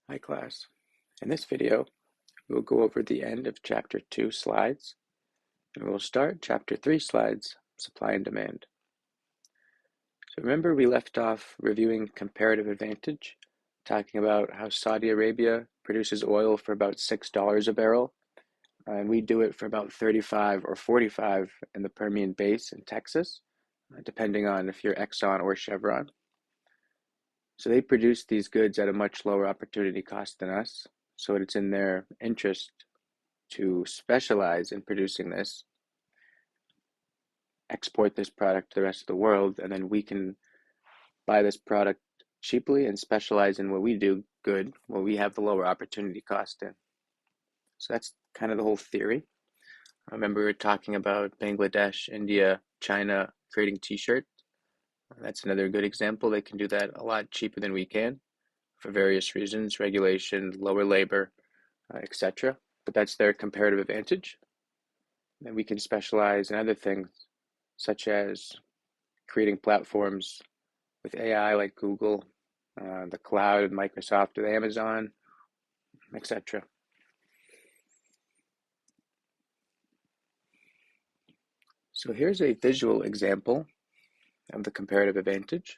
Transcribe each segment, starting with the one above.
Hi class. In this video, we will go over the end of Chapter 2 slides, and we will start Chapter 3 slides, Supply and Demand. So remember we left off reviewing comparative advantage, talking about how Saudi Arabia produces oil for about $6 a barrel, and we do it for about 35 or 45 in the Permian Basin in Texas, depending on if you're Exxon or Chevron. So they produce these goods at a much lower opportunity cost than us, so it's in their interest to specialize in producing this, export this product to the rest of the world, and then we can buy this product cheaply and specialize in what we do good, what we have the lower opportunity cost in. So that's kind of the whole theory. I remember we were talking about Bangladesh, India, China creating t-shirts. That's another good example. They can do that a lot cheaper than we can for various reasons, regulation, lower labor, etc. But that's their comparative advantage. And we can specialize in other things, such as creating platforms with AI like Google, the cloud, Microsoft with Amazon, etc. So here's a visual example of the comparative advantage.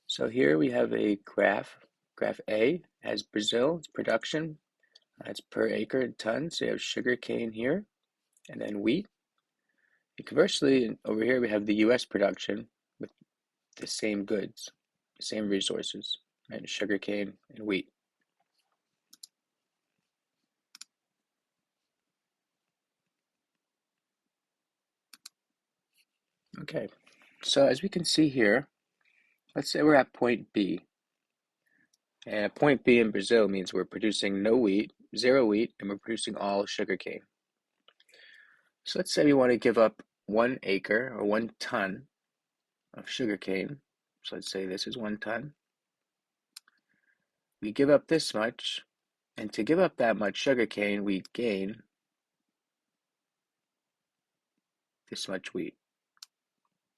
So here we have a graph. Graph A has Brazil, its production, it's per acre in tons. So you have sugar cane here, and then wheat. And conversely, over here we have the US production with the same goods, the same resources, right? Sugar cane and wheat. Okay, so as we can see here, let's say we're at point B. And point B in Brazil means we're producing no wheat, zero wheat, and we're producing all sugarcane. So let's say we want to give up 1 acre or 1 ton of sugarcane. So let's say this is 1 ton. We give up this much, and to give up that much sugarcane, we gain this much wheat,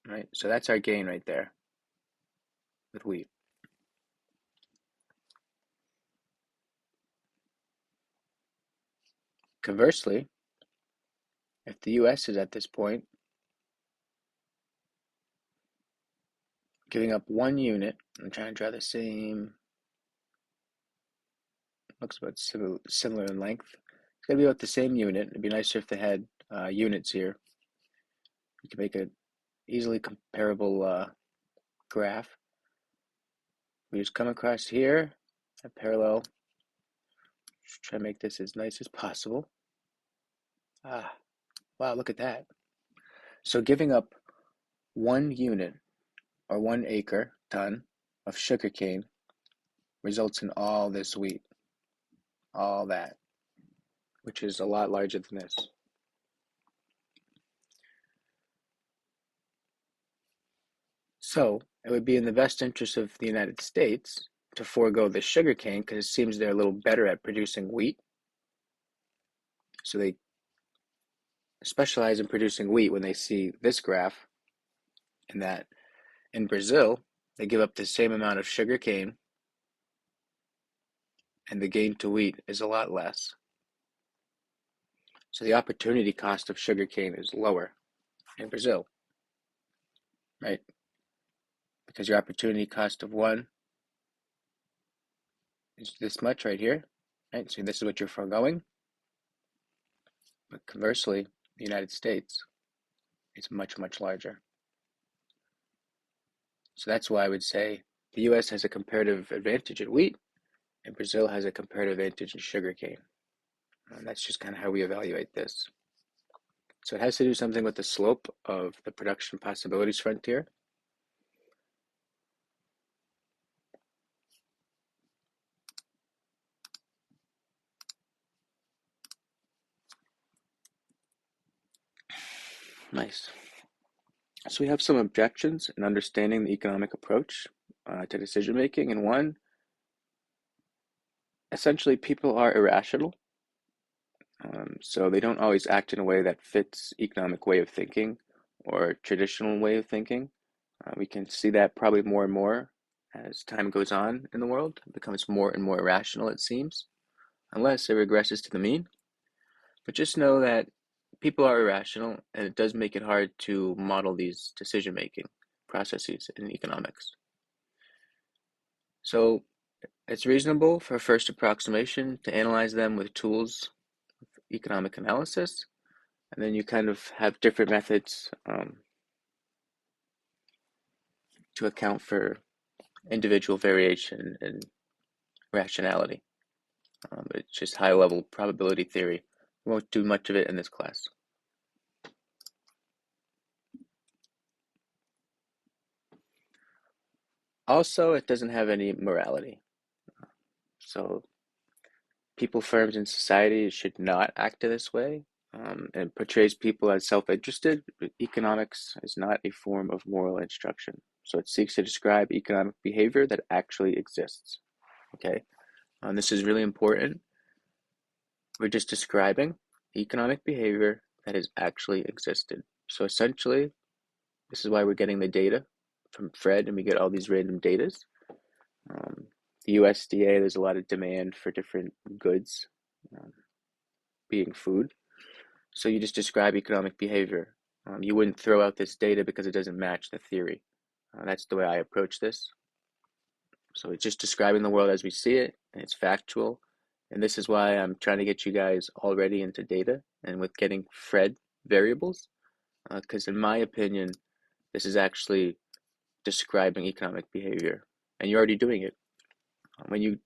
right? So that's our gain right there with wheat. Conversely, if the US is at this point giving up 1 unit, I'm trying to draw the same, looks about similar in length. It's going to be about the same unit. It'd be nicer if they had units here. You can make an easily comparable graph. We just come across here, a parallel. Just try to make this as nice as possible. Ah, wow, look at that. So giving up 1 unit or 1 acre ton of sugarcane results in all this wheat, all that, which is a lot larger than this. So it would be in the best interest of the United States to forego the sugarcane because it seems they're a little better at producing wheat. So they specialize in producing wheat when they see this graph, and that in Brazil, they give up the same amount of sugarcane and the gain to wheat is a lot less. So the opportunity cost of sugarcane is lower in Brazil, right? Because your opportunity cost of one is this much right here, right? So this is what you're foregoing. But conversely, the United States is much, much larger. So that's why I would say the US has a comparative advantage in wheat, and Brazil has a comparative advantage in sugarcane. And that's just kind of how we evaluate this. So it has to do something with the slope of the production possibilities frontier. Nice. So we have some objections in understanding the economic approach to decision making. And one, essentially, people are irrational. So they don't always act in a way that fits economic way of thinking or traditional way of thinking. We can see that probably more and more as time goes on in the world. It becomes more and more irrational, it seems, unless it regresses to the mean. But just know that people are irrational, and it does make it hard to model these decision-making processes in economics. So it's reasonable for a first approximation to analyze them with tools of economic analysis, and then you kind of have different methods to account for individual variation and rationality. It's just high-level probability theory. We won't do much of it in this class. Also, it doesn't have any morality. So people, firms, and society should not act this way, and portrays people as self-interested. Economics is not a form of moral instruction. So it seeks to describe economic behavior that actually exists. Okay, this is really important. We're just describing economic behavior that has actually existed. So essentially, this is why we're getting the data from Fred, and we get all these random datas. The USDA, there's a lot of demand for different goods, being food. So you just describe economic behavior. You wouldn't throw out this data because it doesn't match the theory. That's the way I approach this. So it's just describing the world as we see it, and it's factual. And this is why I'm trying to get you guys already into data and with getting Fred variables, because in my opinion, this is actually describing economic behavior, and you're already doing it. When you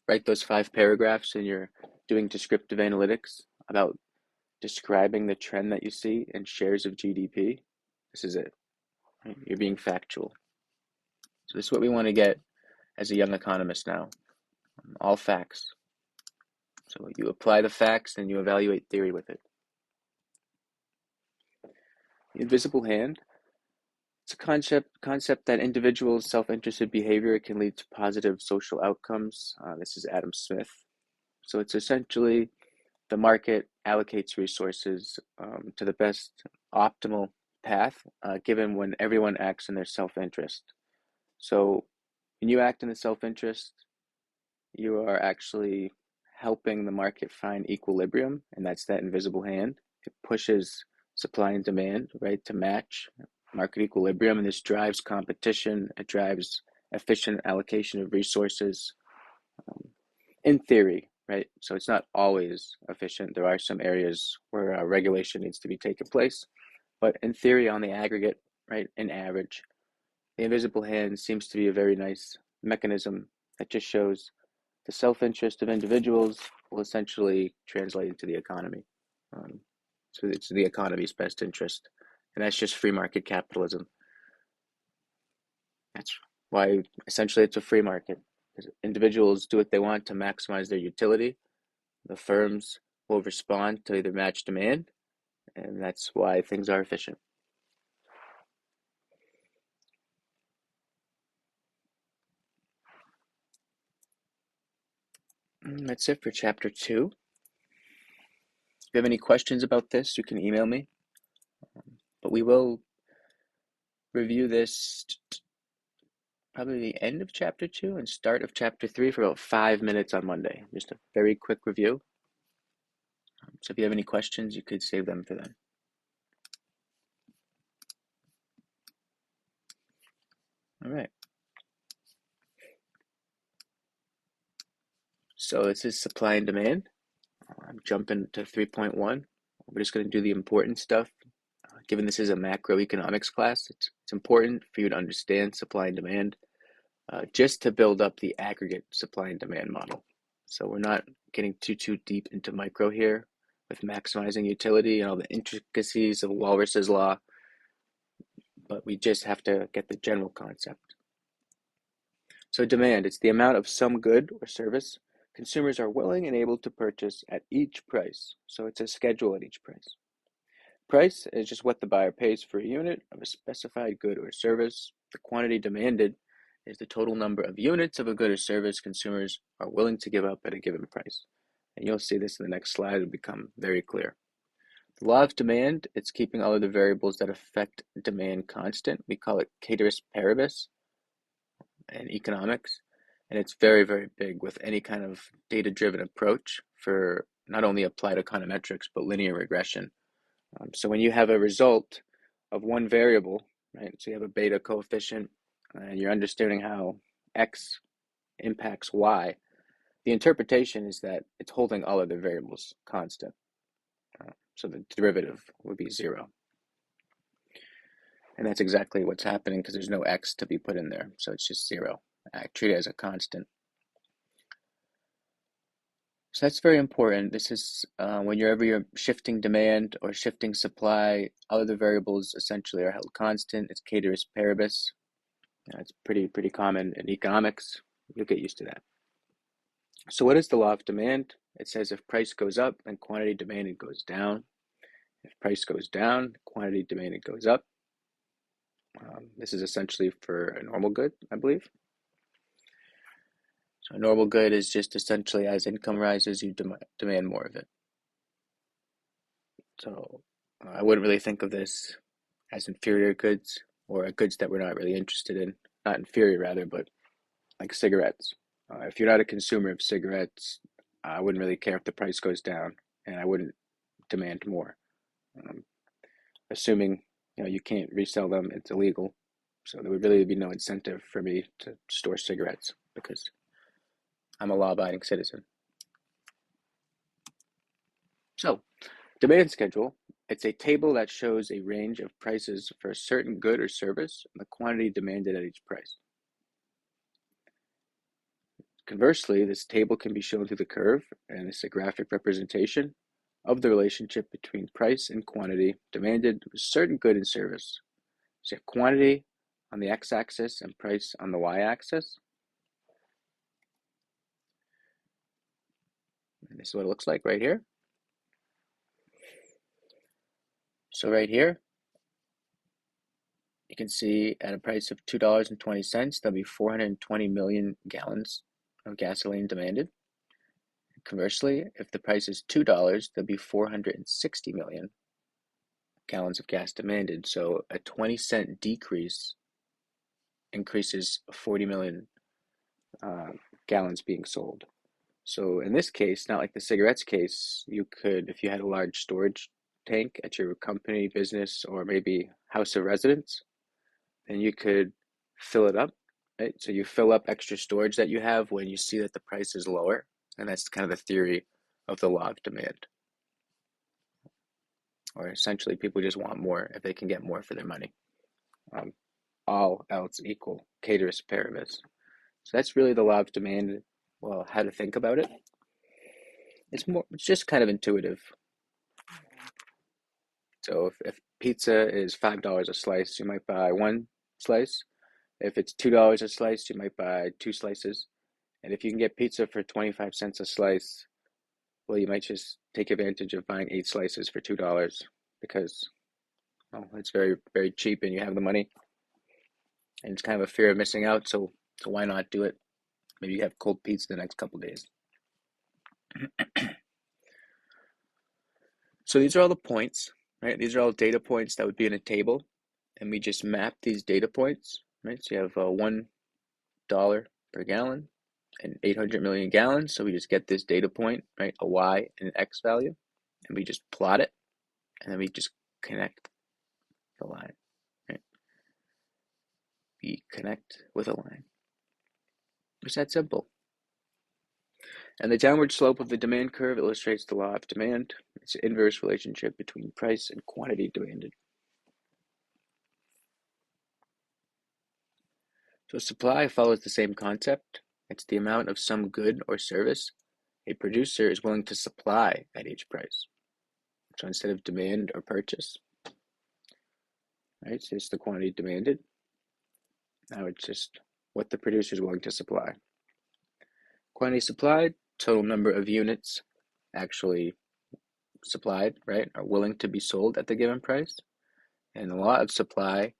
write those 5 paragraphs and you're doing descriptive analytics about describing the trend that you see in shares of GDP, this is it. Right? You're being factual. So this is what we want to get as a young economist now. All facts. So you apply the facts and you evaluate theory with it. The invisible hand. It's a concept that individuals' self-interested behavior can lead to positive social outcomes. This is Adam Smith. So it's essentially the market allocates resources to the best optimal path, given when everyone acts in their self-interest. So when you act in the self-interest, you are actually helping the market find equilibrium, and that's that invisible hand. It pushes supply and demand, right, to match market equilibrium, and this drives competition. It drives efficient allocation of resources, in theory, right? So it's not always efficient. There are some areas where regulation needs to be taken place, but in theory, on the aggregate, right, in average, the invisible hand seems to be a very nice mechanism that just shows the self-interest of individuals will essentially translate into the economy. So it's the economy's best interest, and that's just free market capitalism. That's why essentially it's a free market. Individuals do what they want to maximize their utility. The firms will respond to either match demand, and that's why things are efficient. That's it for chapter 2. If you have any questions about this, you can email me. But we will review this probably the end of chapter 2 and start of chapter 3 for about 5 minutes on Monday. Just a very quick review. So if you have any questions, you could save them for then. All right. So this is supply and demand. I'm jumping to 3.1. We're just going to do the important stuff. Given this is a macroeconomics class, it's important for you to understand supply and demand, just to build up the aggregate supply and demand model. So we're not getting too deep into micro here with maximizing utility and all the intricacies of Walras's law, but we just have to get the general concept. So demand, it's the amount of some good or service consumers are willing and able to purchase at each price. So it's a schedule at each price. Price is just what the buyer pays for a unit of a specified good or service. The quantity demanded is the total number of units of a good or service consumers are willing to give up at a given price. And you'll see this in the next slide. It'll become very clear. The law of demand, it's keeping all of the variables that affect demand constant. We call it ceteris paribus. in economics, and it's very, very big with any kind of data-driven approach for not only applied econometrics, but linear regression. So when you have a result of one variable, right, so you have a beta coefficient, and you're understanding how x impacts y, the interpretation is that it's holding all other variables constant. So the derivative would be 0. And that's exactly what's happening because there's no x to be put in there. So it's just 0. I treat it as a constant. So that's very important. This is whenever you're shifting demand or shifting supply, all of the variables essentially are held constant. It's ceteris paribus. It's pretty common in economics. You'll get used to that. So what is the law of demand? It says if price goes up, then quantity demanded goes down. If price goes down, quantity demanded goes up. This is essentially for a normal good, I believe. So a normal good is just essentially as income rises, you demand more of it. So I wouldn't really think of this as inferior goods or goods that we're not really interested in. Not inferior, rather, but like cigarettes. If you're not a consumer of cigarettes, I wouldn't really care if the price goes down, and I wouldn't demand more. Assuming you can't resell them, it's illegal. So there would really be no incentive for me to store cigarettes because I'm a law-abiding citizen. So, demand schedule, it's a table that shows a range of prices for a certain good or service and the quantity demanded at each price. Conversely, this table can be shown through the curve, and it's a graphic representation of the relationship between price and quantity demanded for a certain good and service. So you have quantity on the x-axis and price on the y-axis. And this is what it looks like right here. So right here, you can see at a price of $2.20, there'll be 420 million gallons of gasoline demanded. Conversely, if the price is $2, there'll be 460 million gallons of gas demanded. So a 20-cent decrease increases 40 million gallons being sold. So in this case, not like the cigarettes case, you could, if you had a large storage tank at your company, business, or maybe house of residence, then you could fill it up, right? So you fill up extra storage that you have when you see that the price is lower. And that's kind of the theory of the law of demand. Or essentially, people just want more if they can get more for their money. All else equal, ceteris paribus. So that's really the law of demand. Well, how to think about it. It's just kind of intuitive. So if pizza is $5 a slice, you might buy one slice. If it's $2 a slice, you might buy two slices. And if you can get pizza for 25 cents a slice, well, you might just take advantage of buying 8 slices for $2 because, well, it's very, very cheap and you have the money. And it's kind of a fear of missing out, so why not do it? Maybe you have cold pizza the next couple days. So these are all the points, right? These are all data points that would be in a table, and we just map these data points, right? So you have $1 per gallon and 800 million gallons. So we just get this data point, right? A Y and an X value, and we just plot it, and then we just connect the line, right? We connect with a line. It's that simple. And the downward slope of the demand curve illustrates the law of demand. It's an inverse relationship between price and quantity demanded. So supply follows the same concept. It's the amount of some good or service a producer is willing to supply at each price. So instead of demand or purchase, right, so it's the quantity demanded. Now it's just what the producer is willing to supply. Quantity supplied, total number of units actually supplied, right, are willing to be sold at the given price. And the law of supply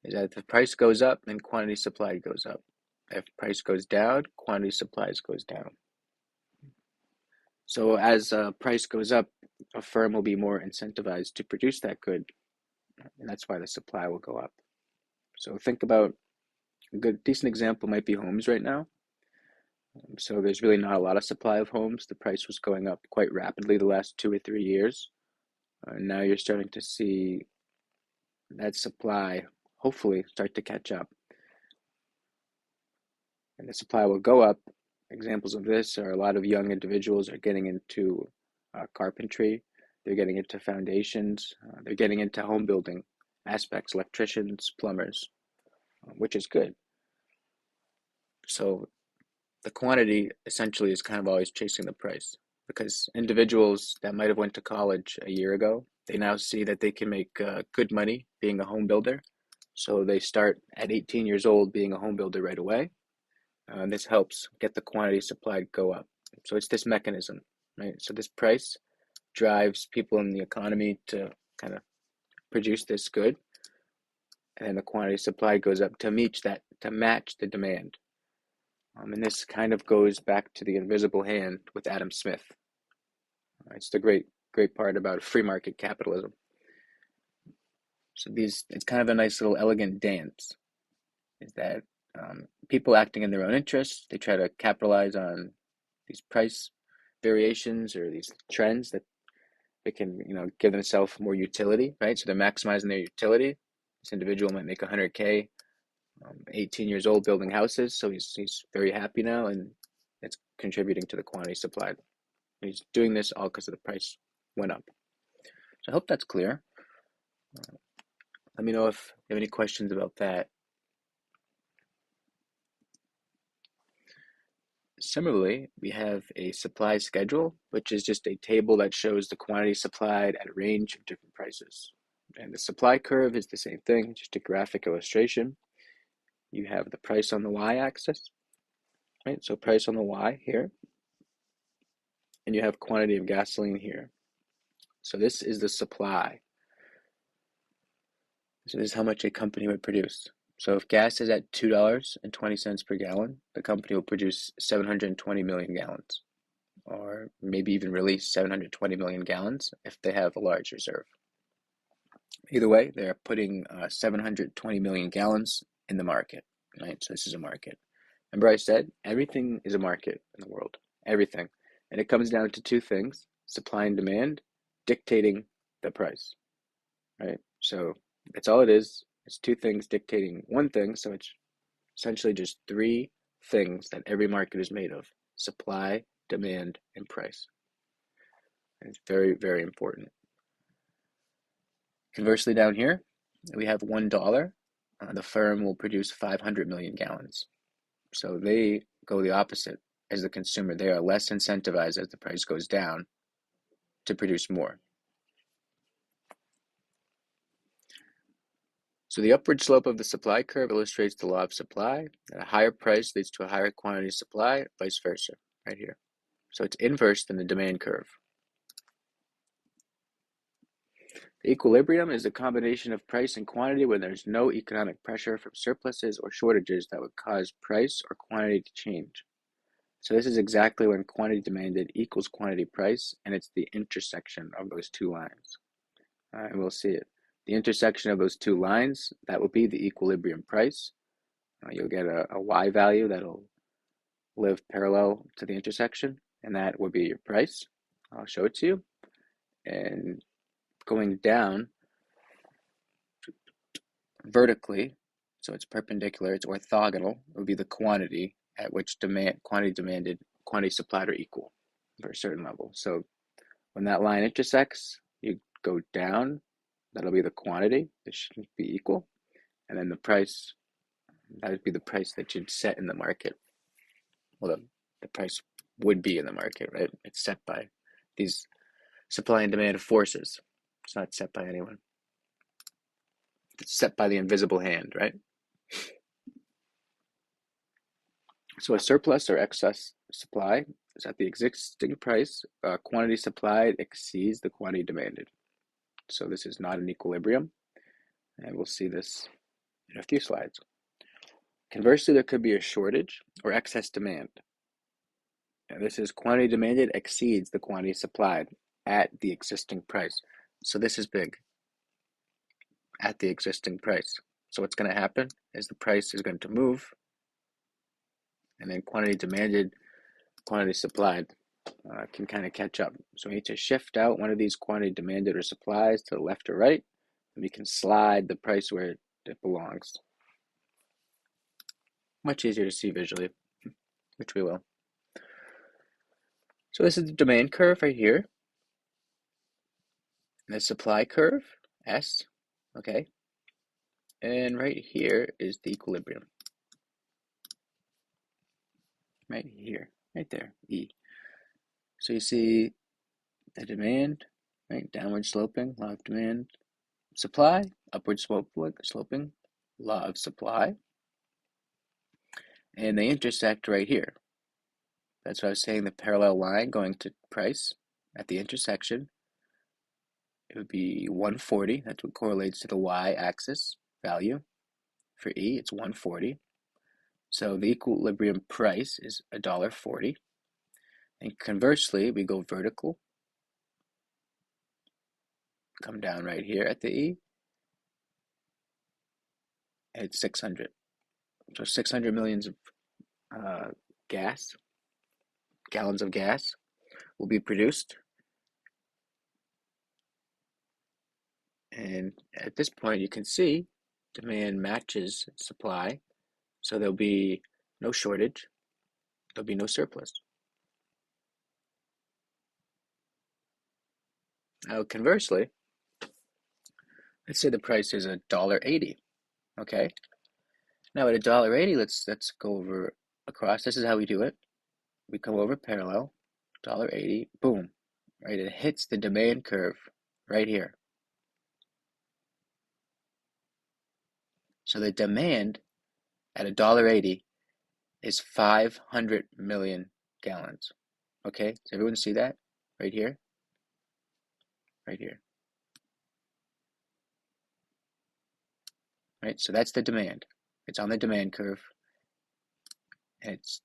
is that if the price goes up, then quantity supplied goes up. If price goes down, quantity supplies goes down. So as price goes up, a firm will be more incentivized to produce that good, and that's why the supply will go up. So think about A good, decent example might be homes right now. So there's really not a lot of supply of homes. The price was going up quite rapidly the last 2 or 3 years. Now you're starting to see that supply hopefully start to catch up. And the supply will go up. Examples of this are a lot of young individuals are getting into carpentry, they're getting into foundations, they're getting into home building aspects, electricians, plumbers, which is good. So the quantity essentially is kind of always chasing the price because individuals that might have went to college a year ago, they now see that they can make good money being a home builder. So they start at 18 years old being a home builder right away. This helps get the quantity supplied go up. So it's this mechanism, right? So this price drives people in the economy to kind of produce this good, and then the quantity supplied goes up to match the demand. And this kind of goes back to the invisible hand with Adam Smith. It's the great part about free market capitalism. So it's kind of a nice little elegant dance. Is that people acting in their own interests, they try to capitalize on these price variations or these trends that they can, give themselves more utility, right? So they're maximizing their utility. This individual might make 100K, 18 years old, building houses, so he's very happy now, and it's contributing to the quantity supplied. He's doing this all because of the price went up. So I hope that's clear. Let me know if you have any questions about that. Similarly, we have a supply schedule, which is just a table that shows the quantity supplied at a range of different prices. And the supply curve is the same thing, just a graphic illustration. You have the price on the y-axis, right? So price on the y here, and you have quantity of gasoline here. So this is the supply. So this is how much a company would produce. So if gas is at $2.20 per gallon, the company will produce 720 million gallons, or maybe even release 720 million gallons if they have a large reserve. Either way, they're putting 720 million gallons in the market, right? So this is a market. Remember I said everything is a market in the world, everything. And it comes down to two things, supply and demand, dictating the price, right? So that's all it is. It's two things dictating one thing. So it's essentially just three things that every market is made of: supply, demand, and price. And it's very, very important. Conversely, down here, we have $1. The firm will produce 500 million gallons. So they go the opposite as the consumer. They are less incentivized as the price goes down to produce more. So the upward slope of the supply curve illustrates the law of supply. At a higher price leads to a higher quantity of supply, vice versa, right here. So it's inverse than the demand curve. The equilibrium is a combination of price and quantity when there's no economic pressure from surpluses or shortages that would cause price or quantity to change. So this is exactly when quantity demanded equals quantity price, and it's the intersection of those two lines. And we'll see it. The intersection of those two lines, that will be the equilibrium price. You'll get a y value that'll live parallel to the intersection, and that will be your price. I'll show it to you. And going down vertically, so it's perpendicular, it's orthogonal, it would be the quantity at which quantity demanded, quantity supplied are equal for a certain level. So when that line intersects, you go down, that'll be the quantity, it should be equal, and then the price, that would be the price that you'd set in the market. Well, the price would be in the market, right? It's set by these supply and demand forces. It's not set by anyone. It's set by the invisible hand, right? So a surplus or excess supply is at the existing price. Quantity supplied exceeds the quantity demanded. So this is not an equilibrium, and we'll see this in a few slides. Conversely, there could be a shortage or excess demand. And this is quantity demanded exceeds the quantity supplied at the existing price. So this is big, at the existing price. So what's going to happen is the price is going to move, and then quantity demanded, quantity supplied can kind of catch up. So we need to shift out one of these quantity demanded or supplies to the left or right, and we can slide the price where it belongs. Much easier to see visually, which we will. So this is the demand curve right here. And the supply curve, S, okay? And right here is the equilibrium. Right here, right there, E. So you see the demand, right? Downward sloping, law of demand. Supply, upward sloping, law of supply. And they intersect right here. That's what I was saying, the parallel line going to price at the intersection. It would be 140. That's what correlates to the y-axis value. For E, it's 140. So the equilibrium price is $1.40. And conversely, we go vertical, come down right here at the E, and it's 600. So 600 millions of gallons of gas will be produced. And at this point, you can see demand matches supply. So there'll be no shortage. There'll be no surplus. Now, conversely, let's say the price is $1.80. Okay. Now at $1.80, let's go over across. This is how we do it. We come over parallel, $1.80, boom, right? It hits the demand curve right here. So the demand at $1.80 is 500 million gallons. Okay, does everyone see that? Right here? Right here. Right, so that's the demand. It's on the demand curve. And it's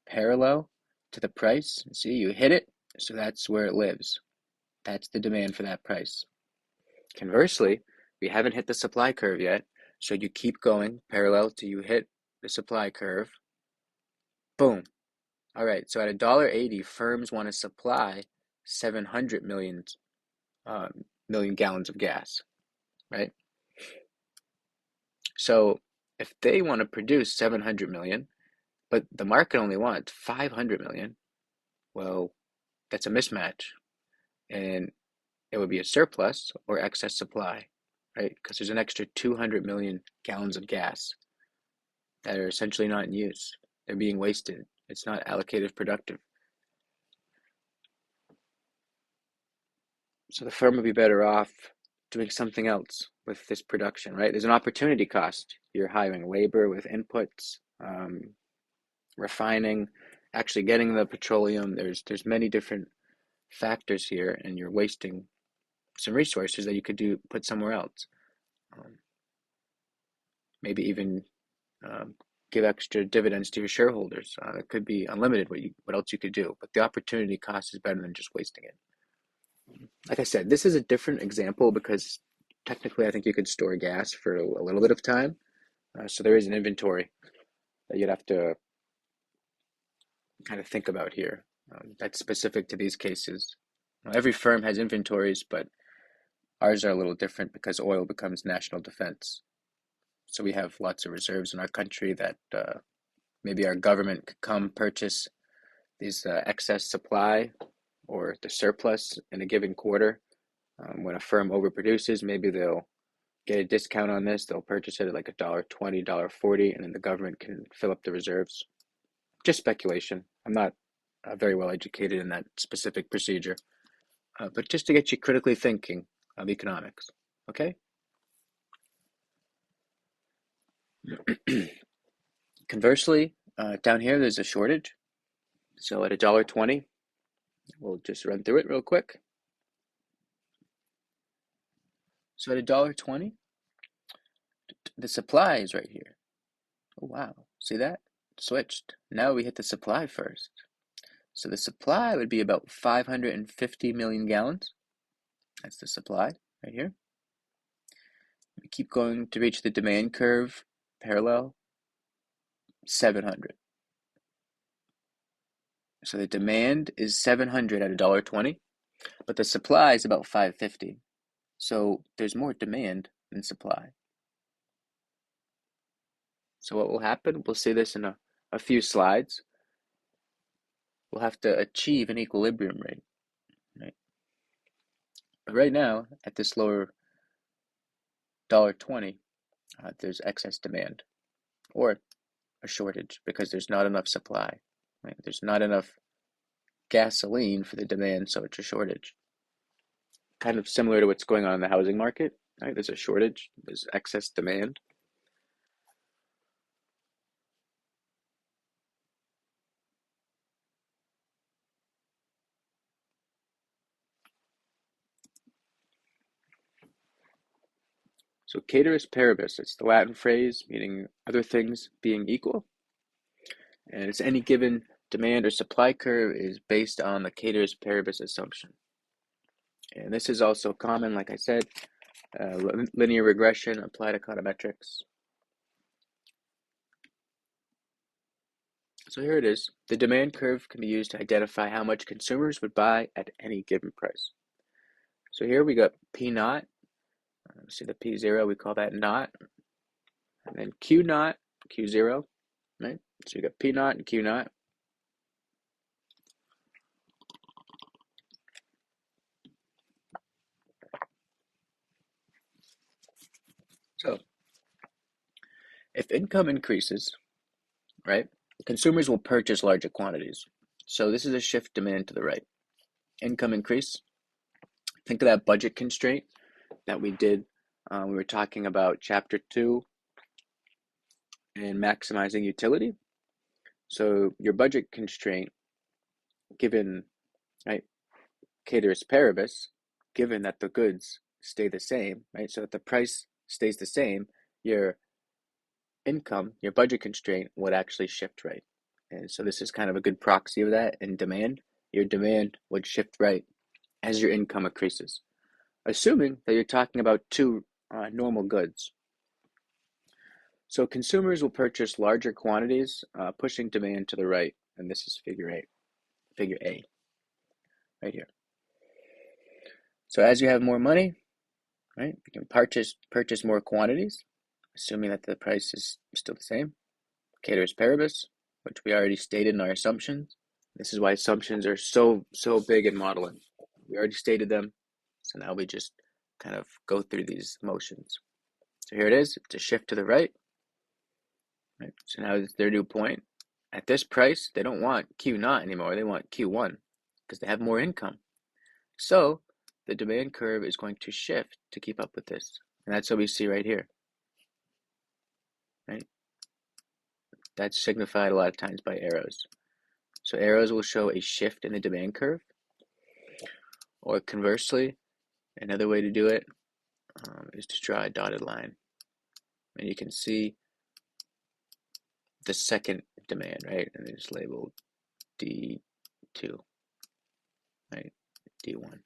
parallel to the price. See, you hit it, so that's where it lives. That's the demand for that price. Conversely, we haven't hit the supply curve yet, so you keep going parallel till you hit the supply curve. Boom. All right, so at $1.80, firms want to supply 700 million gallons of gas, right? So if they want to produce 700 million, but the market only wants 500 million, well, that's a mismatch, and it would be a surplus or excess supply, right? Because there's an extra 200 million gallons of gas that are essentially not in use. They're being wasted. It's not allocated productive. So the firm would be better off doing something else with this production, right? There's an opportunity cost. You're hiring labor with inputs, refining, actually getting the petroleum. There's many different factors here, and you're wasting some resources that you could put somewhere else. Maybe even give extra dividends to your shareholders. It could be unlimited what else you could do, but the opportunity cost is better than just wasting it. Like I said, this is a different example because technically I think you could store gas for a little bit of time. So there is an inventory that you'd have to kind of think about here. That's specific to these cases. Every firm has inventories, but ours are a little different because oil becomes national defense. So we have lots of reserves in our country that maybe our government could come purchase these excess supply or the surplus in a given quarter. When a firm overproduces, maybe they'll get a discount on this. They'll purchase it at like $1.20, $1.40, and then the government can fill up the reserves. Just speculation. I'm not very well educated in that specific procedure, but just to get you critically thinking of economics. Okay? Conversely, down here there's a shortage. So at $1.20, we'll just run through it real quick. So at $1.20, the supply is right here. Oh, wow. See that? Switched. Now we hit the supply first. So the supply would be about 550 million gallons. That's the supply right here. We keep going to reach the demand curve parallel, 700. So the demand is 700 at $1.20, but the supply is about 550. So there's more demand than supply. So what will happen, we'll see this in a few slides. We'll have to achieve an equilibrium rate, right? But right now, at this lower $1.20, there's excess demand or a shortage because there's not enough supply, right? There's not enough gasoline for the demand, so it's a shortage. Kind of similar to what's going on in the housing market, right? There's a shortage, there's excess demand. So ceteris paribus, it's the Latin phrase meaning other things being equal. And it's any given demand or supply curve is based on the ceteris paribus assumption. And this is also common, like I said, linear regression applied to econometrics. So here it is. The demand curve can be used to identify how much consumers would buy at any given price. So here we got P naught. See the P0, we call that naught. And then Q naught, Q0, right? So you got P naught and Q naught. So if income increases, right, consumers will purchase larger quantities. So this is a shift demand to the right. Income increase. Think of that budget constraint that we did. We were talking about chapter 2 and maximizing utility. So your budget constraint, given, right, ceteris paribus, given that the goods stay the same, right? So if the price stays the same, your income, your budget constraint would actually shift right. And so this is kind of a good proxy of that in demand. Your demand would shift right as your income increases, assuming that you're talking about two normal goods. So consumers will purchase larger quantities, pushing demand to the right, and this is figure A, right here. So as you have more money, right, you can purchase more quantities, assuming that the price is still the same. Ceteris paribus, which we already stated in our assumptions. This is why assumptions are so big in modeling. We already stated them, so now we just kind of go through these motions. So here it is, it's a shift to the right. Right? So now it's their new point. At this price, they don't want Q naught anymore, they want Q1 because they have more income. So the demand curve is going to shift to keep up with this. And that's what we see right here. Right? That's signified a lot of times by arrows. So arrows will show a shift in the demand curve. Or conversely, another way to do it is to draw a dotted line. And you can see the second demand, right? And it's labeled D2, right? D1.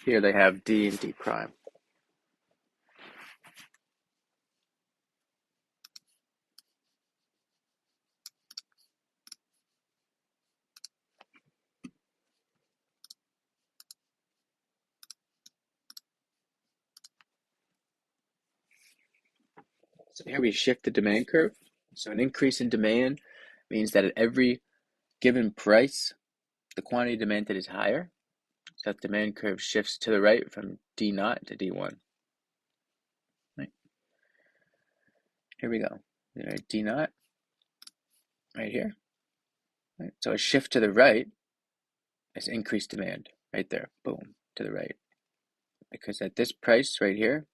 Here they have D and D prime. So here we shift the demand curve. So an increase in demand means that at every given price, the quantity demanded is higher. So that demand curve shifts to the right from D naught to D1. Right. Here we go. D naught right here. Right. So a shift to the right is increased demand right there. Boom, to the right. Because at this price right here,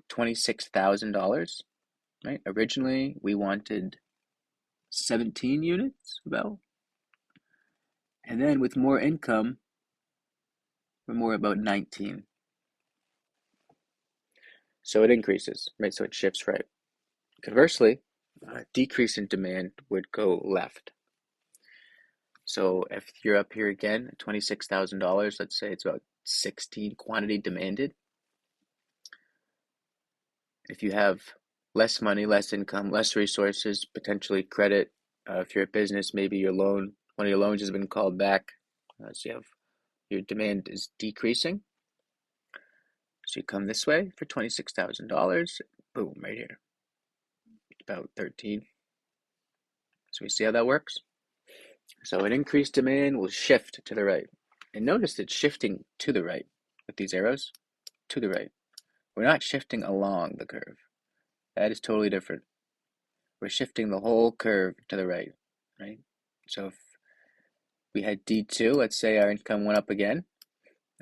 $26,000, right? Originally, we wanted 17 units about. And then with more income, we're more about 19. So it increases, right? So it shifts right. Conversely, a decrease in demand would go left. So if you're up here again, $26,000, let's say it's about 16 quantity demanded. If you have less money, less income, less resources, potentially credit, if you're a business, maybe one of your loans has been called back. So your demand is decreasing. So you come this way for $26,000, boom, right here, about 13. So we see how that works. So an increased demand will shift to the right. And notice it's shifting to the right with these arrows, to the right. We're not shifting along the curve. That is totally different. We're shifting the whole curve to the right, right? So if we had D2, let's say our income went up again.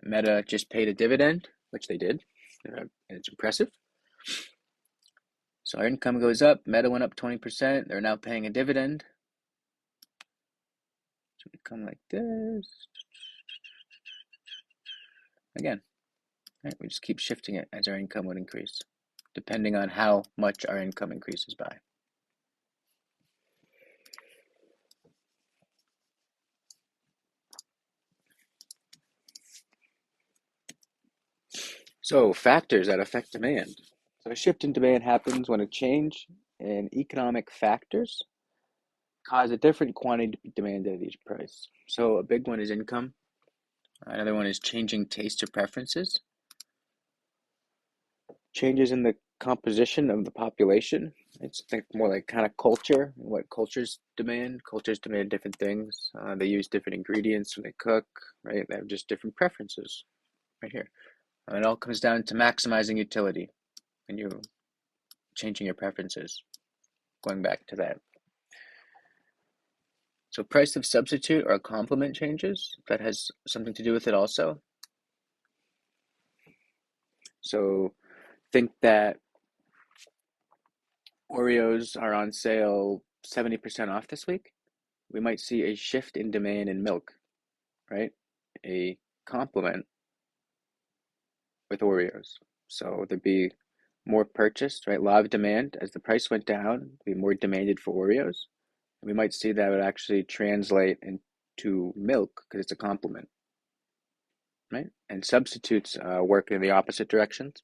Meta just paid a dividend, which they did, and it's impressive. So our income goes up, Meta went up 20%, they're now paying a dividend. So we come like this. Again, right? We just keep shifting it as our income would increase, depending on how much our income increases by. So factors that affect demand. So a shift in demand happens when a change in economic factors cause a different quantity to be demanded at each price. So a big one is income. Another one is changing tastes or preferences. Changes in the composition of the population. It's think more like kind of culture, what cultures demand. Cultures demand different things. They use different ingredients when they cook, right? They have just different preferences right here. It all comes down to maximizing utility when you're changing your preferences. Going back to that. So price of substitute or complement changes. That has something to do with it also. So think that Oreos are on sale 70% off this week. We might see a shift in demand in milk, right? A complement with Oreos. So there'd be more purchased, right? Law of demand. As the price went down, there'd be more demanded for Oreos. And we might see that would actually translate into milk because it's a complement, right? And substitutes work in the opposite directions.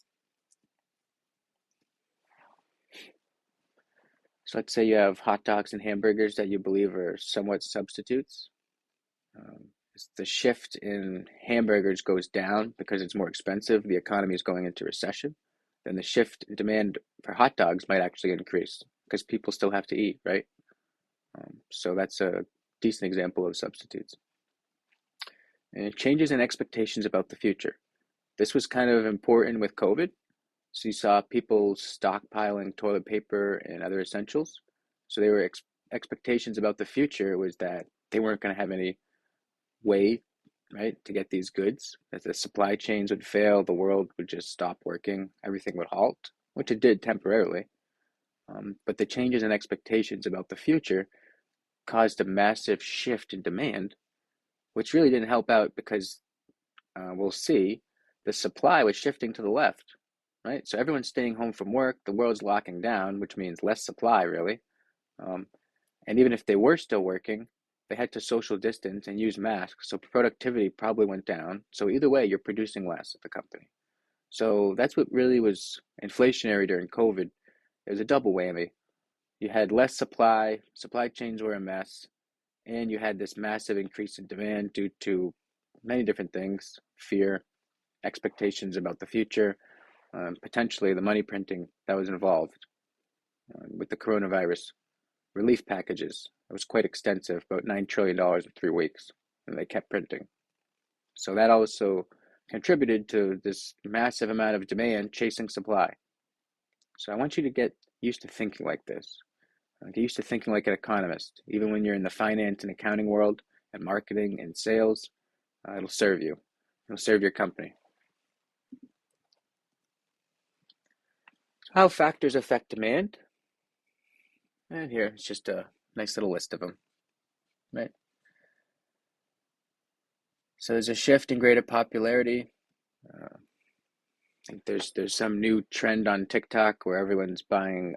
So let's say you have hot dogs and hamburgers that you believe are somewhat substitutes. The shift in hamburgers goes down because it's more expensive. The economy is going into recession. Then the shift in demand for hot dogs might actually increase because people still have to eat, right? So that's a decent example of substitutes. And changes in expectations about the future. This was kind of important with COVID. So you saw people stockpiling toilet paper and other essentials. So they were expectations about the future was that they weren't going to have any way, right, to get these goods. That the supply chains would fail, the world would just stop working, everything would halt, which it did temporarily. But the changes in expectations about the future caused a massive shift in demand, which really didn't help out because we'll see the supply was shifting to the left, right? So everyone's staying home from work, the world's locking down, which means less supply, really. Um, and even if they were still working, they had to social distance and use masks, so productivity probably went down. So either way, you're producing less at the company. So that's what really was inflationary during COVID. It was a double whammy. You had less supply chains were a mess, and you had this massive increase in demand due to many different things, fear, expectations about the future, potentially the money printing that was involved with the coronavirus relief packages. It was quite extensive, about $9 trillion in 3 weeks, and they kept printing. So that also contributed to this massive amount of demand chasing supply. So I want you to get used to thinking like this. Get used to thinking like an economist. Even when you're in the finance and accounting world and marketing and sales, it'll serve you. It'll serve your company. How factors affect demand? And here it's just a nice little list of them, right? So there's a shift in greater popularity. I think there's some new trend on TikTok where everyone's buying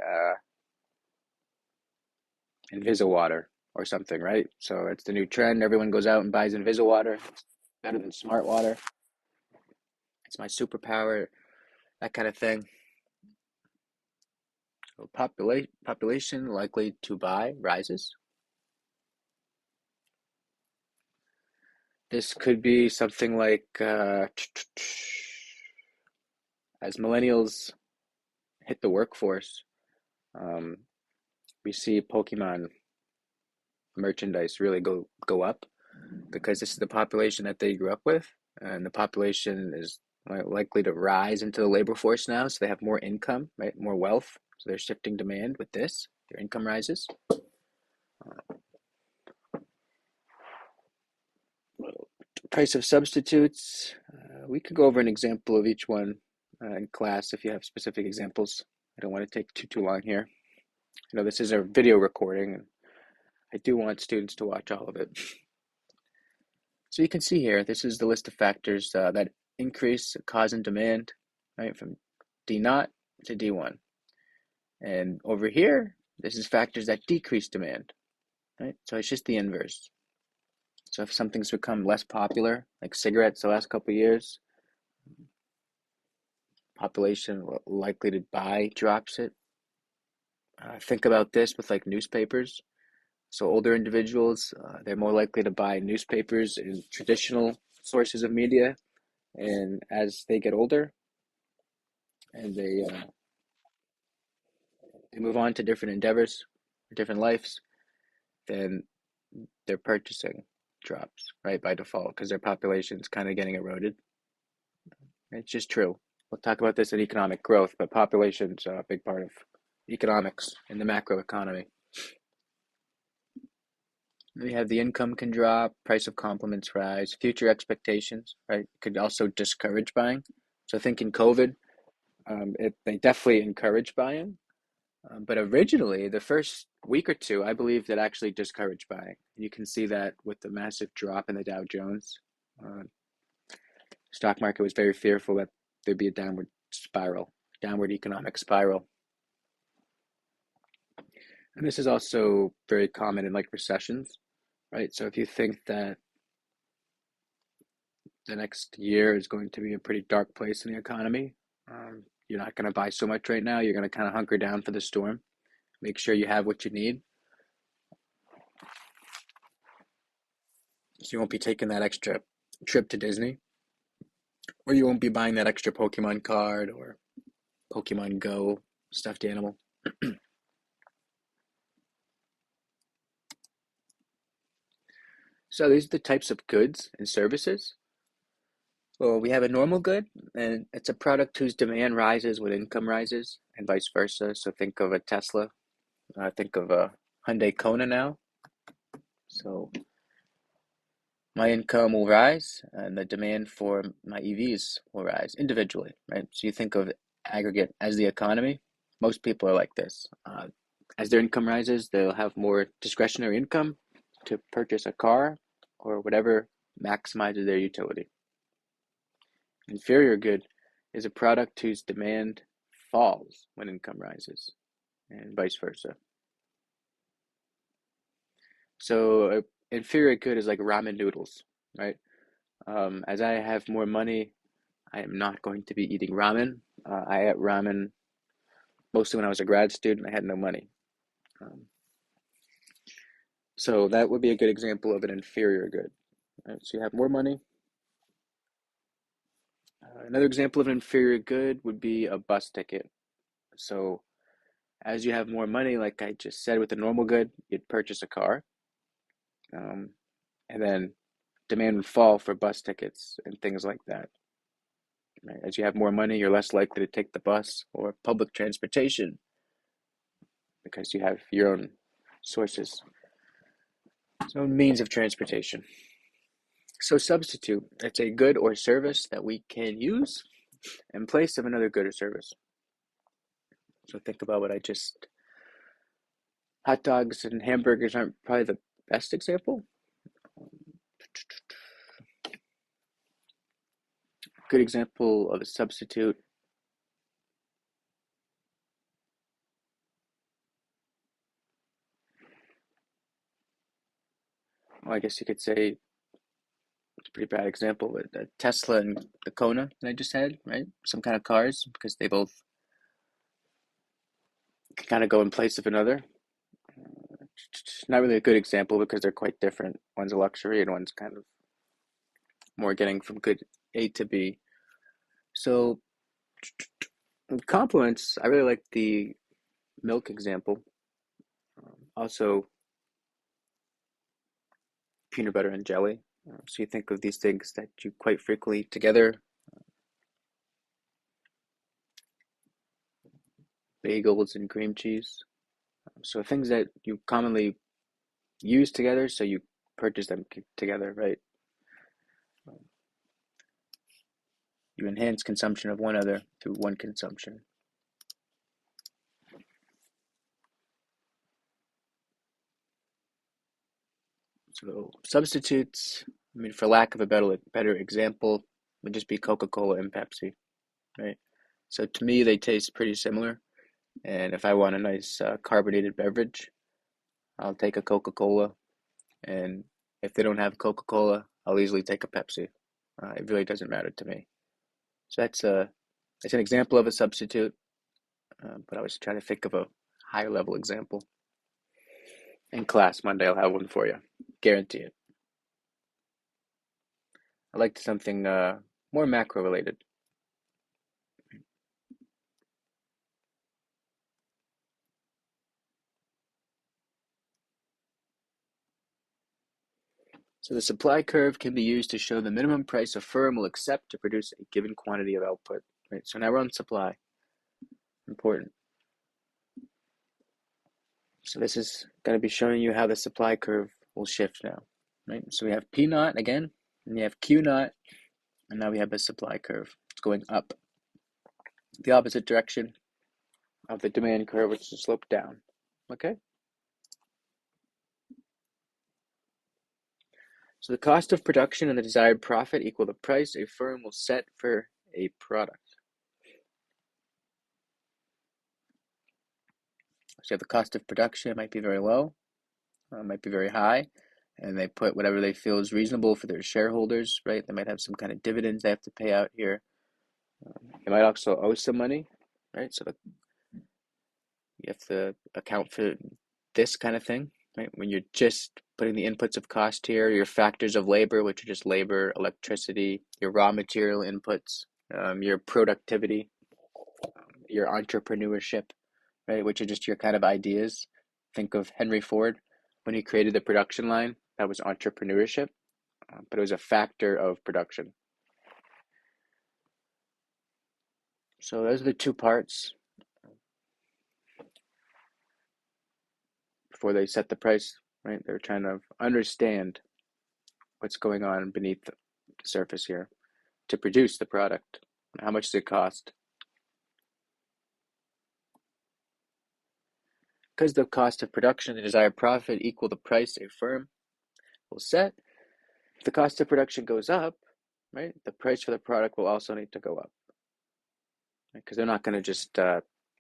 Invisiwater. or something, right? So it's the new trend. Everyone goes out and buys Invisiwater. It's better than smart water. It's my superpower, that kind of thing. So population likely to buy rises. This could be something like as millennials hit the workforce, um, we see Pokemon merchandise really go up because this is the population that they grew up with, and the population is likely to rise into the labor force now, so they have more income, right? More wealth. So they're shifting demand with this. Their income rises. Price of substitutes. We could go over an example of each one in class if you have specific examples. I don't want to take too long here. I know this is a video recording, and I do want students to watch all of it. So you can see here, this is the list of factors that increase cause and demand, right, from D naught to D1. And over here, this is factors that decrease demand, right? So it's just the inverse. So if something's become less popular, like cigarettes the last couple of years, population likely to buy drops it. Think about this with like newspapers. So older individuals, they're more likely to buy newspapers in traditional sources of media, and as they get older and they move on to different endeavors, different lives, then their purchasing drops, right, by default, because their population's kind of getting eroded. It's just true. We'll talk about this in economic growth, but population's a big part of economics in the macro economy. We have the income can drop, price of complements rise, future expectations, right? Could also discourage buying. So I think in COVID, they definitely encouraged buying. But originally, the first week or two, I believe that actually discouraged buying. You can see that with the massive drop in the Dow Jones. Uh, Stock market was very fearful that there'd be a downward spiral, downward economic spiral. And this is also very common in like recessions, right? So if you think that the next year is going to be a pretty dark place in the economy, you're not going to buy so much right now. You're going to kind of hunker down for the storm. Make sure you have what you need. So you won't be taking that extra trip to Disney, or you won't be buying that extra Pokemon card or Pokemon Go stuffed animal. So these are the types of goods and services. Well, we have a normal good, and it's a product whose demand rises when income rises, and vice versa. So think of a Tesla. Think of a Hyundai Kona now. So my income will rise, and the demand for my EVs will rise individually, right? So you think of aggregate as the economy. Most people are like this. As their income rises, they'll have more discretionary income to purchase a car or whatever maximizes their utility. Inferior good is a product whose demand falls when income rises, and vice versa. So inferior good is like ramen noodles, right? As I have more money, I am not going to be eating ramen. I ate ramen mostly when I was a grad student. I had no money. Um, so that would be a good example of an inferior good. Right? So you have more money. Another example of an inferior good would be a bus ticket. So as you have more money, like I just said with the normal good, you'd purchase a car. Um, and then demand would fall for bus tickets and things like that. Right? As you have more money, you're less likely to take the bus or public transportation because you have your own sources, own means of transportation. So substitute, it's a good or service that we can use in place of another good or service. So think about what I just, hot dogs and hamburgers aren't probably the best example. Good example of a substitute. well, I guess you could say it's a pretty bad example, but Tesla and the Kona that I just had, right? Some kind of cars because they both can kind of go in place of another. Not really a good example because they're quite different. One's a luxury and one's kind of more getting from good A to B. So compliments, I really like the milk example. Also, peanut butter and jelly. So you think of these things that you quite frequently eat together, bagels and cream cheese. So things that you commonly use together, so you purchase them together, right? You enhance consumption of one other through one consumption. So substitutes, I mean, for lack of a better example, would just be Coca-Cola and Pepsi, right? So to me, they taste pretty similar. And if I want a nice carbonated beverage, I'll take a Coca-Cola. And if they don't have Coca-Cola, I'll easily take a Pepsi. It really doesn't matter to me. So that's an example of a substitute, but I was trying to think of a higher level example. In class Monday, I'll have one for you. Guarantee it. I liked something more macro related. So the supply curve can be used to show the minimum price a firm will accept to produce a given quantity of output. Right. So now we're on supply. Important. So this is going to be showing you how the supply curve will shift now. Right. So we have P naught again, and you have Q naught, and now we have a supply curve. It's going up the opposite direction of the demand curve, which is sloped down. Okay. So the cost of production and the desired profit equal the price a firm will set for a product. So you have the cost of production, it might be very low, might be very high, and they put whatever they feel is reasonable for their shareholders, right? They might have some kind of dividends they have to pay out here. They might also owe some money, right? So you have to account for this kind of thing, right? When you're just putting the inputs of cost here, your factors of labor, which are just labor, electricity, your raw material inputs, your productivity, your entrepreneurship, right? Which are just your kind of ideas. Think of Henry Ford when he created the production line. That was entrepreneurship, but it was a factor of production. So those are the two parts before they set the price, right? They're trying to understand what's going on beneath the surface here to produce the product. How much does it cost? Because the cost of production and desired profit equal the price a firm will set. If the cost of production goes up, right, the price for the product will also need to go up. Because they're not going to just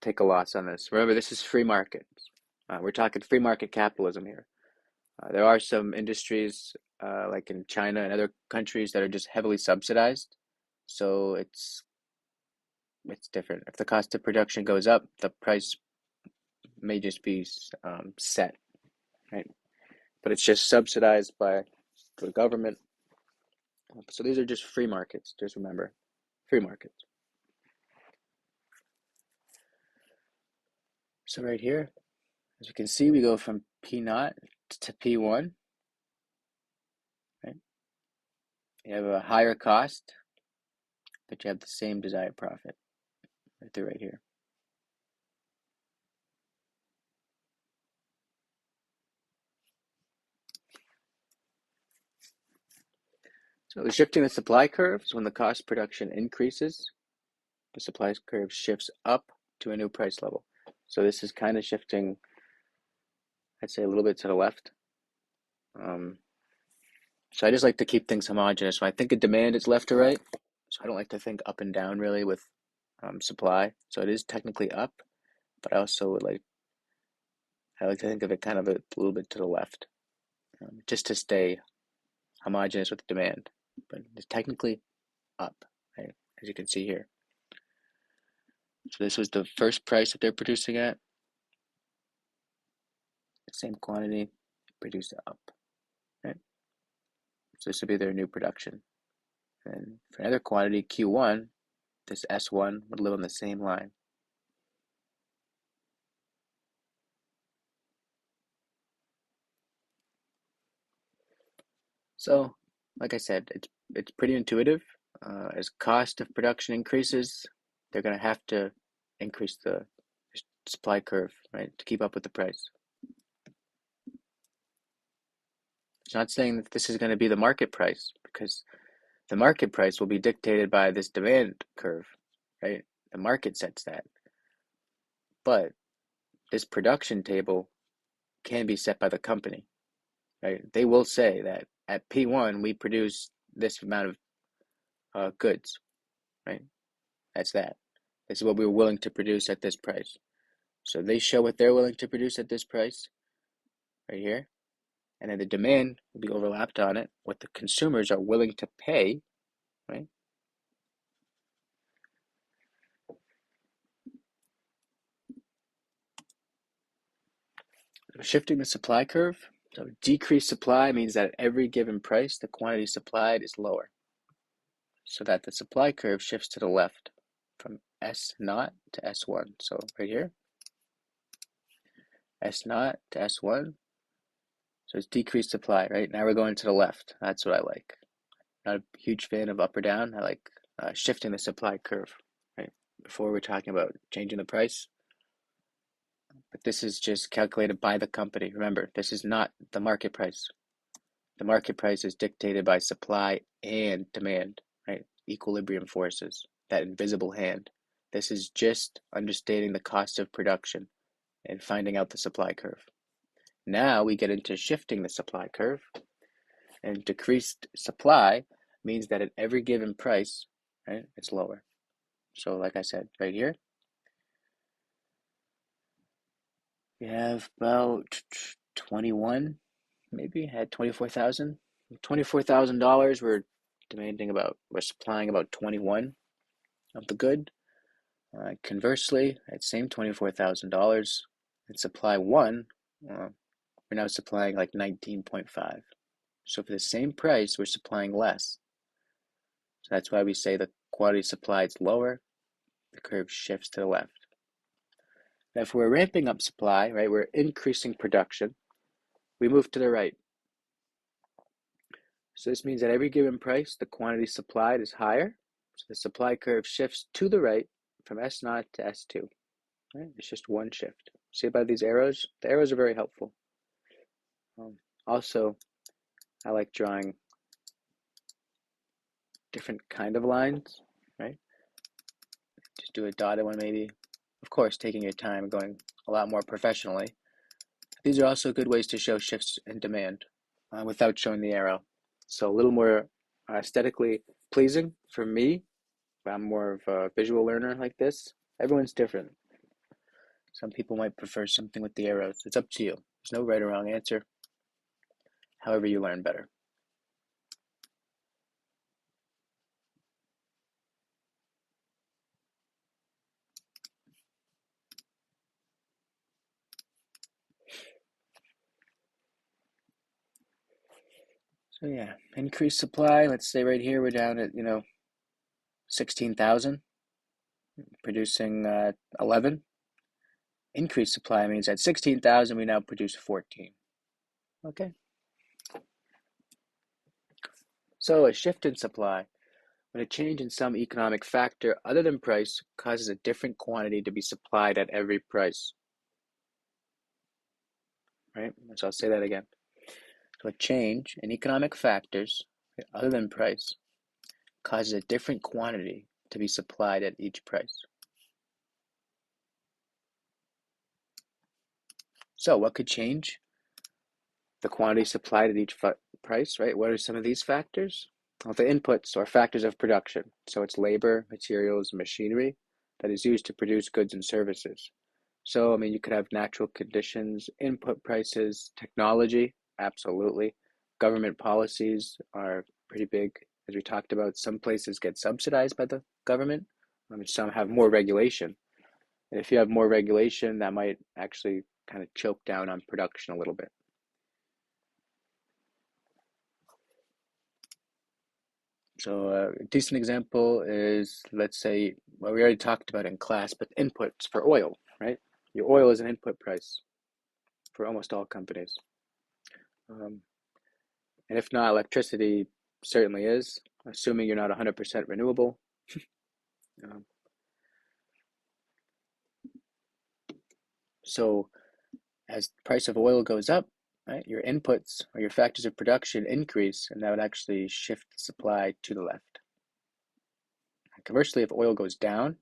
take a loss on this. Remember, this is free market. We're talking free market capitalism here. There are some industries, like in China and other countries, that are just heavily subsidized. So it's different. If the cost of production goes up, the price may just be set, right? But it's just subsidized by the government. So these are just free markets. Just remember, free markets. So right here, as you can see, we go from P naught to P1, right? You have a higher cost, but you have the same desired profit right here. So shifting the supply curves, when the cost production increases, the supply curve shifts up to a new price level. So this is kind of shifting, I'd say, a little bit to the left. So I just like to keep things homogeneous. When I think of demand, it's left to right. So I don't like to think up and down really with supply. So it is technically up, but I also I like to think of it kind of a little bit to the left. just to stay homogeneous with demand, but it's technically up, right? As you can see here. So this was the first price that they're producing at. Same quantity, produce up, right? So this would be their new production. And for another quantity, Q1, this S1 would live on the same line. So, like I said, it's pretty intuitive. As cost of production increases, they're going to have to increase the supply curve, right, to keep up with the price. It's not saying that this is going to be the market price, because the market price will be dictated by this demand curve, right? The market sets that. But this production table can be set by the company, right? They will say that at P1 we produce this amount of goods, right? That's that. This is what we were willing to produce at this price. So they show what they're willing to produce at this price right here. And then the demand will be overlapped on it, what the consumers are willing to pay, right? Shifting the supply curve. So decreased supply means that at every given price, the quantity supplied is lower. So that the supply curve shifts to the left from S naught to S1. So right here, S naught to S1. So it's decreased supply, right? Now we're going to the left. That's what I like. Not a huge fan of up or down. I like shifting the supply curve, right? Before we're talking about changing the price. But this is just calculated by the company. Remember, this is not the market price. The market price is dictated by supply and demand, right? Equilibrium forces, that invisible hand. This is just understanding the cost of production and finding out the supply curve. Now we get into shifting the supply curve, and decreased supply means that at every given price, right, it's lower. So like I said, right here, we have about 21, maybe had 24,000. $24,000, we're supplying about 21 of the good. Conversely, that same $24,000, and supply one, we're now supplying like 19.5. So for the same price, we're supplying less. So that's why we say the quantity supplied is lower, the curve shifts to the left. Now, if we're ramping up supply, right, we're increasing production, we move to the right. So this means at every given price, the quantity supplied is higher. So the supply curve shifts to the right from S0 to S2. Right? It's just one shift. See by these arrows? The arrows are very helpful. Also, I like drawing different kind of lines, right? Just do a dotted one maybe. Of course, taking your time, going a lot more professionally. These are also good ways to show shifts in demand without showing the arrow. So a little more aesthetically pleasing for me. I'm more of a visual learner like this. Everyone's different. Some people might prefer something with the arrows. It's up to you. There's no right or wrong answer. However you learn better. So yeah, increased supply. Let's say right here we're down at 16,000, producing 11. Increased supply means at 16,000 we now produce 14. Okay. So a shift in supply, when a change in some economic factor other than price causes a different quantity to be supplied at every price. Right? So I'll say that again. So a change in economic factors other than price causes a different quantity to be supplied at each price. So what could change the quantity supplied at each price, right? What are some of these factors? Well, the inputs or factors of production. So it's labor, materials, machinery that is used to produce goods and services. So, I mean, you could have natural conditions, input prices, technology, Absolutely. Government policies are pretty big. As we talked about, some places get subsidized by the government, some have more regulation. And if you have more regulation, that might actually kind of choke down on production a little bit. So a decent example is, let's say, well, we already talked about it in class, but inputs for oil, right? Your oil is an input price for almost all companies. Um, and if not, electricity certainly is, assuming you're not 100% renewable. Um, so as the price of oil goes up, right, your inputs or your factors of production increase, and that would actually shift the supply to the left. Conversely, if oil goes down,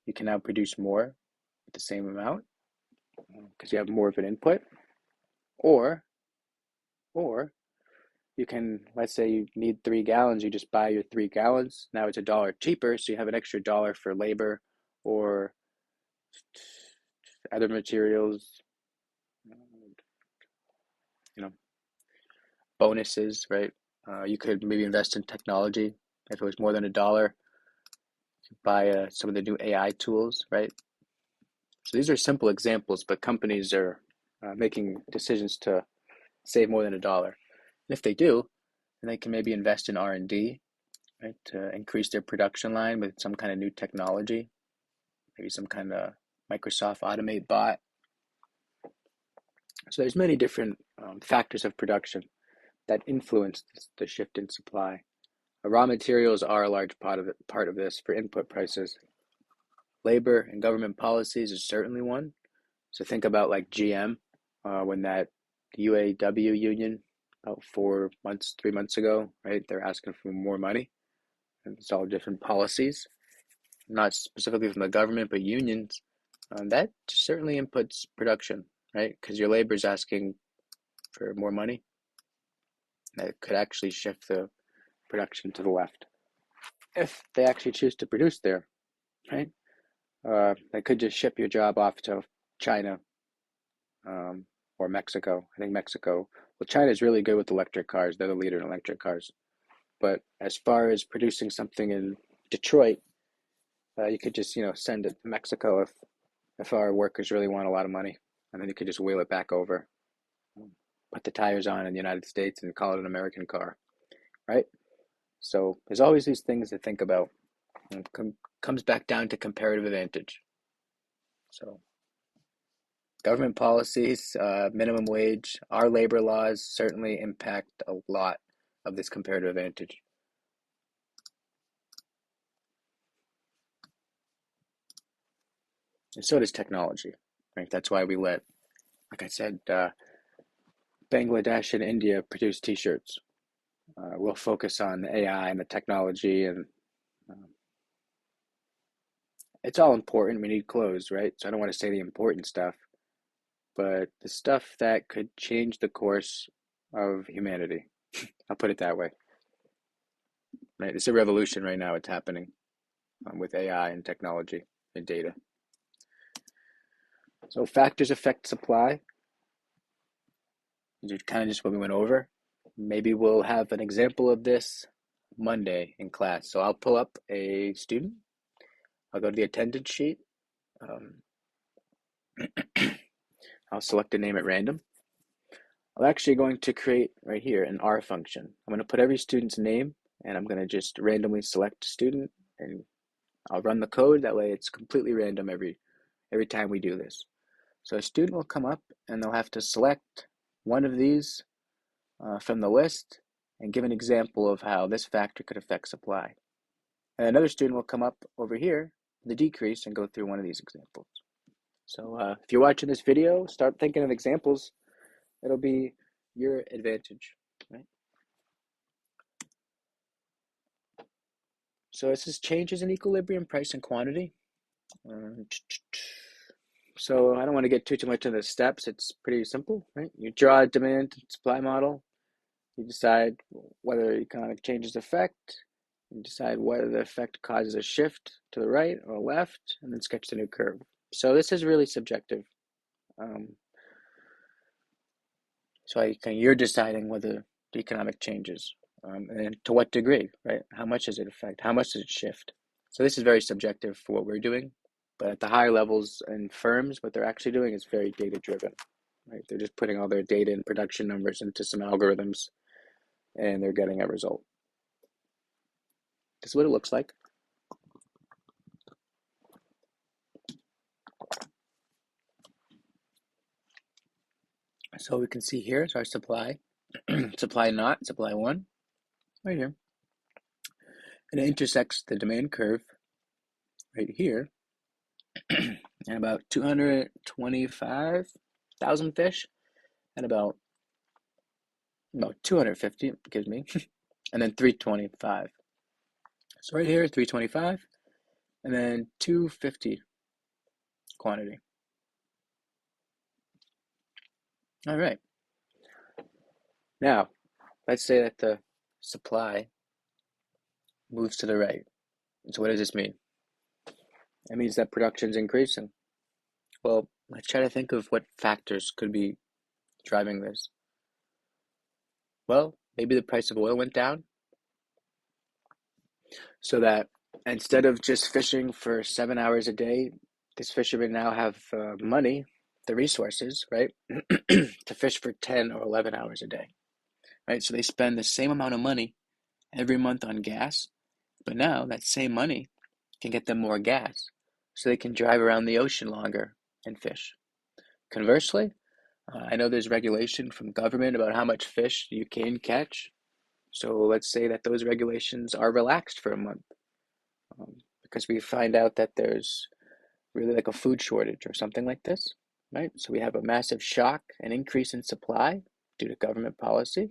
you can now produce more with the same amount because you have more of an input, or or you can, let's say you need 3 gallons, you just buy your 3 gallons. Now it's $1 cheaper, so you have an extra dollar for labor or other materials, you know, bonuses, right? You could maybe invest in technology. If it was more than $1, buy some of the new AI tools, right? So these are simple examples, but companies are making decisions to save more than $1. And if they do, then they can maybe invest in R&D, right, to increase their production line with some kind of new technology, maybe some kind of Microsoft Automate bot. So there's many different factors of production that influence the shift in supply. Raw materials are a large part of this for input prices. Labor and government policies is certainly one. So think about like GM, when that UAW union about 4 months, 3 months ago, right? They're asking for more money, and it's all different policies, not specifically from the government, but unions. That certainly inputs production, right? Because your labor is asking for more money. That could actually shift the production to the left if they actually choose to produce there, right? They could just ship your job off to China, or Mexico. I think Mexico. Well, China is really good with electric cars. They're the leader in electric cars. But as far as producing something in Detroit, you could just send it to Mexico if our workers really want a lot of money, and then you could just wheel it back over, put the tires on in the United States, and call it an American car, right? So there's always these things to think about. And it comes back down to comparative advantage. So government policies, minimum wage, our labor laws certainly impact a lot of this comparative advantage. And so does technology, right? That's why we let, like I said, Bangladesh and India produce T-shirts. We'll focus on the AI and the technology, and um, it's all important. We need clothes, right? So I don't want to say the important stuff, but the stuff that could change the course of humanity. I'll put it that way. Right? It's a revolution right now. It's happening with AI and technology and data. So factors affect supply. These are kind of just what we went over. Maybe we'll have an example of this Monday in class. So I'll pull up a student. I'll go to the attendance sheet. Um, I'll select a name at random. I'm actually going to create right here an R function. I'm going to put every student's name, and I'm going to just randomly select a student, and I'll run the code. That way it's completely random every time we do this. So a student will come up, and they'll have to select one of these from the list and give an example of how this factor could affect supply. And another student will come up over here, the decrease, and go through one of these examples. So if you're watching this video, start thinking of examples. It'll be your advantage, right? So this is changes in equilibrium, price, and quantity. So I don't want to get too much into the steps. It's pretty simple, right? You draw a demand and supply model. You decide whether economic changes affect. You decide whether the effect causes a shift to the right or left, and then sketch the new curve. So this is really subjective. Um, So you're deciding whether the economic changes, and to what degree, right? How much does it affect? How much does it shift? So this is very subjective for what we're doing, but at the higher levels and firms, what they're actually doing is very data driven, right? They're just putting all their data and production numbers into some algorithms, and they're getting a result. This is what it looks like. So we can see here is our supply, supply naught, supply one, right here. And it intersects the demand curve right here and about 225,000 fish and about 250 gives me, and then 325. So right here, 325, and then 250 quantity. All right. Now, let's say that the supply moves to the right. So what does this mean? It means that production's increasing. Well, let's try to think of what factors could be driving this. Well, maybe the price of oil went down so that instead of just fishing for 7 hours a day, this fisherman now have money, the resources, right, to fish for 10 or 11 hours a day, right? So they spend the same amount of money every month on gas, but now that same money can get them more gas, so they can drive around the ocean longer and fish. Conversely, I know there's regulation from government about how much fish you can catch. So let's say that those regulations are relaxed for a month, because we find out that there's really like a food shortage or something like this, right? So we have a massive shock, an increase in supply due to government policy.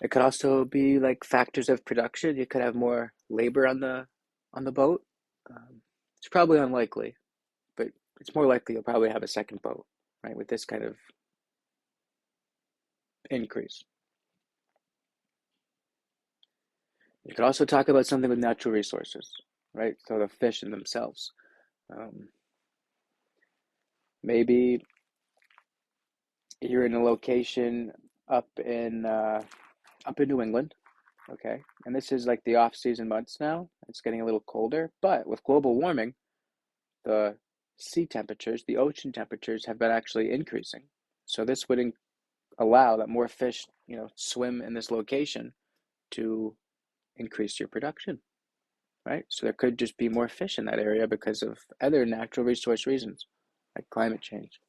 It could also be like factors of production. You could have more labor on the boat. It's probably unlikely, but it's more likely you'll probably have a second boat, right? With this kind of increase. You could also talk about something with natural resources, right? So the fish in themselves. Um, Maybe you're in a location up in uh, up in New England, okay? And this is like the off-season months now. It's getting a little colder, but with global warming, the sea temperatures, the ocean temperatures have been actually increasing. So this would allow that more fish, swim in this location to increase your production, right? So there could just be more fish in that area because of other natural resource reasons, like climate change.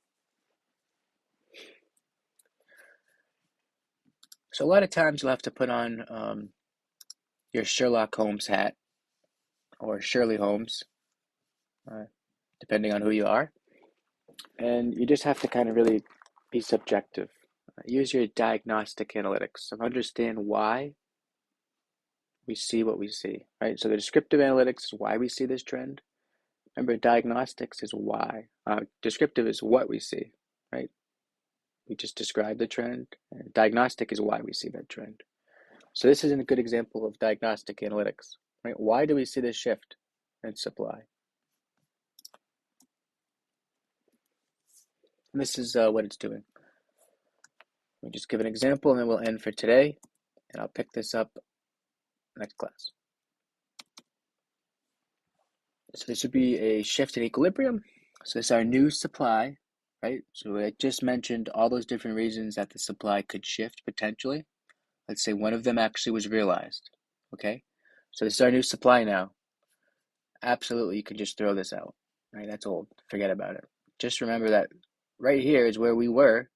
So a lot of times you'll have to put on your Sherlock Holmes hat or Shirley Holmes, uh, depending on who you are, and you just have to kind of really be subjective. Use your diagnostic analytics and understand why we see what we see, right? So the descriptive analytics is why we see this trend. Remember, diagnostics is why. Descriptive is what we see, right? We just describe the trend, and diagnostic is why we see that trend. So this is a good example of diagnostic analytics, right? Why do we see this shift in supply? And this is what it's doing. Let me just give an example, and then we'll end for today, and I'll pick this up next class. So this would be a shift in equilibrium. So this is our new supply, right? So I just mentioned all those different reasons that the supply could shift potentially. Let's say one of them actually was realized, okay? So this is our new supply now. Absolutely, you can just throw this out, right? That's old. Forget about it. Just remember that right here is where we were.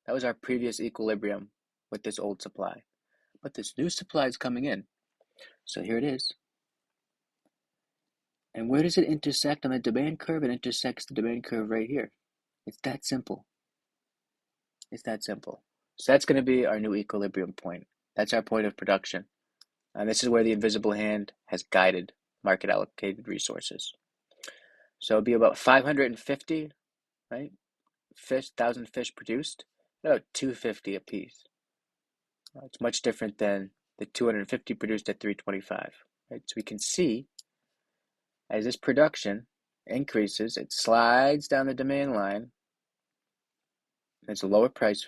That was our previous equilibrium with this old supply. But this new supply is coming in. So here it is. And where does it intersect on the demand curve? It intersects the demand curve right here. It's that simple. It's that simple. So that's going to be our new equilibrium point. That's our point of production. And this is where the invisible hand has guided market allocated resources. So it'll be about 550, right? 1,000 fish produced, about 250 a piece. It's much different than the 250 produced at 325. Right? So we can see as this production increases, it slides down the demand line It's a lower price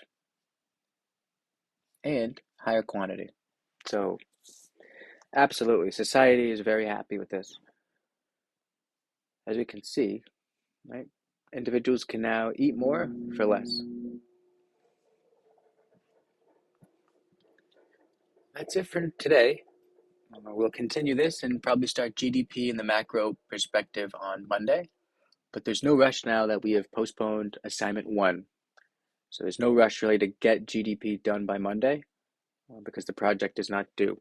and higher quantity. So absolutely, society is very happy with this. As we can see, right, individuals can now eat more for less. That's it for today. We'll continue this and probably start GDP in the macro perspective on Monday. But there's no rush now that we have postponed assignment 1. So there's no rush really to get GDP done by Monday because the project is not due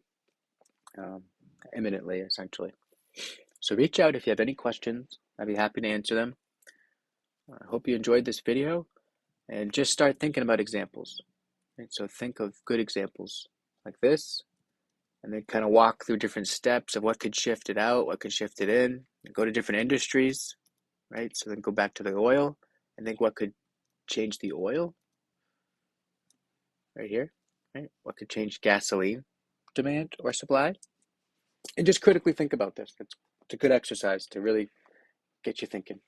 imminently, essentially. So reach out if you have any questions. I'd be happy to answer them. I hope you enjoyed this video and just start thinking about examples. Right? So think of good examples like this and then kind of walk through different steps of what could shift it out, what could shift it in, and go to different industries, right? So then go back to the oil and think what could change the oil right here, right? What could change gasoline demand or supply? And just critically think about this. It's a good exercise to really get you thinking.